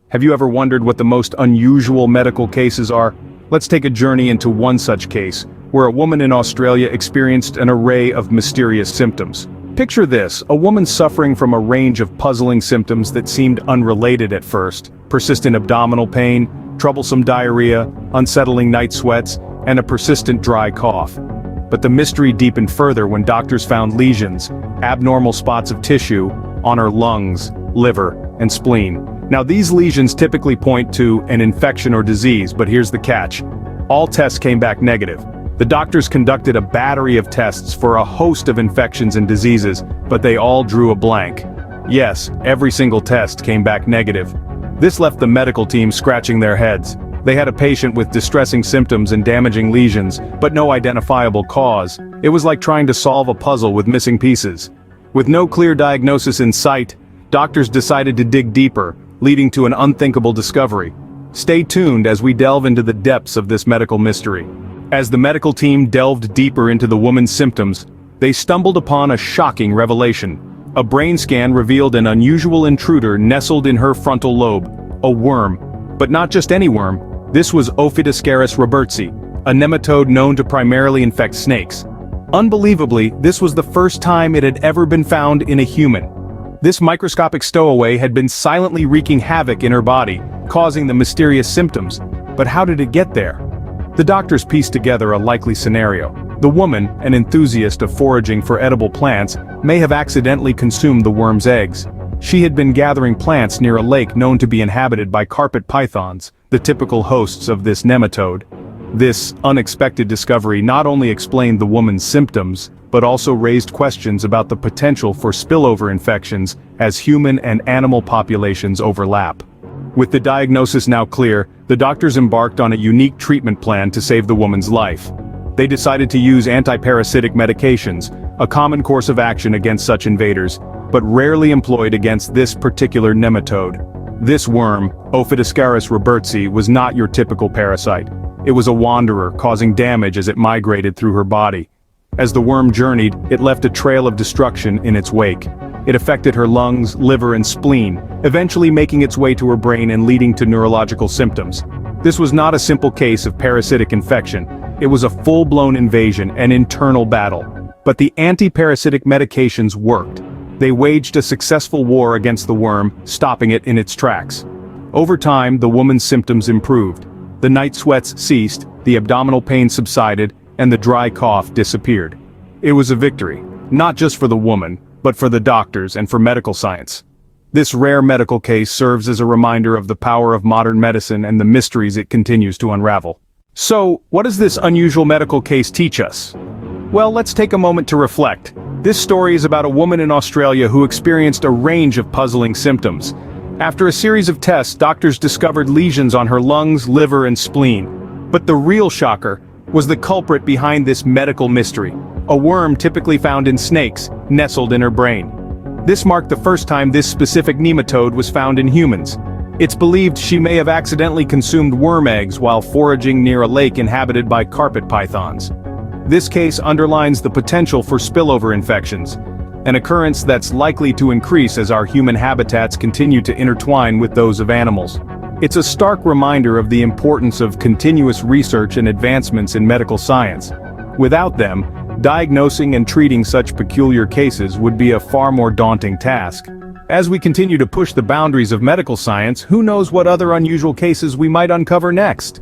Have you ever wondered what the most unusual medical cases are? Let's take a journey into one such case, where a woman in Australia experienced an array of mysterious symptoms. Picture this, a woman suffering from a range of puzzling symptoms that seemed unrelated at first: persistent abdominal pain, troublesome diarrhea, unsettling night sweats, and a persistent dry cough. But the mystery deepened further when doctors found lesions, abnormal spots of tissue, on her lungs, liver, and spleen. Now these lesions typically point to an infection or disease, but here's the catch. All tests came back negative. The doctors conducted a battery of tests for a host of infections and diseases, but they all drew a blank. Yes, every single test came back negative. This left the medical team scratching their heads. They had a patient with distressing symptoms and damaging lesions, but no identifiable cause. It was like trying to solve a puzzle with missing pieces. With no clear diagnosis in sight, doctors decided to dig deeper, leading to an unthinkable discovery. Stay tuned as we delve into the depths of this medical mystery. As the medical team delved deeper into the woman's symptoms, they stumbled upon a shocking revelation. A brain scan revealed an unusual intruder nestled in her frontal lobe, a worm. But not just any worm. This was Ophidoscaris robertsi, a nematode known to primarily infect snakes. Unbelievably, this was the first time it had ever been found in a human. This microscopic stowaway had been silently wreaking havoc in her body, causing the mysterious symptoms. But how did it get there? The doctors pieced together a likely scenario. The woman, an enthusiast of foraging for edible plants, may have accidentally consumed the worm's eggs. She had been gathering plants near a lake known to be inhabited by carpet pythons, the typical hosts of this nematode. This unexpected discovery not only explained the woman's symptoms, but also raised questions about the potential for spillover infections as human and animal populations overlap. With the diagnosis now clear, the doctors embarked on a unique treatment plan to save the woman's life. They decided to use antiparasitic medications, a common course of action against such invaders, but rarely employed against this particular nematode. This worm, Ophidoscaris robertsi, was not your typical parasite. It was a wanderer, causing damage as it migrated through her body. As the worm journeyed, it left a trail of destruction in its wake. It affected her lungs, liver, and spleen, eventually making its way to her brain and leading to neurological symptoms. This was not a simple case of parasitic infection. It was a full-blown invasion, an internal battle. But the anti-parasitic medications worked. They waged a successful war against the worm, stopping it in its tracks. Over time, the woman's symptoms improved. The night sweats ceased, the abdominal pain subsided, and the dry cough disappeared. It was a victory, not just for the woman, but for the doctors and for medical science. This rare medical case serves as a reminder of the power of modern medicine and the mysteries it continues to unravel. So, what does this unusual medical case teach us? Well, let's take a moment to reflect. This story is about a woman in Australia who experienced a range of puzzling symptoms. After a series of tests, doctors discovered lesions on her lungs, liver, and spleen. But the real shocker was the culprit behind this medical mystery: a worm typically found in snakes, nestled in her brain. This marked the first time this specific nematode was found in humans. It's believed she may have accidentally consumed worm eggs while foraging near a lake inhabited by carpet pythons. This case underlines the potential for spillover infections, an occurrence that's likely to increase as our human habitats continue to intertwine with those of animals. It's a stark reminder of the importance of continuous research and advancements in medical science. Without them, diagnosing and treating such peculiar cases would be a far more daunting task. As we continue to push the boundaries of medical science, who knows what other unusual cases we might uncover next?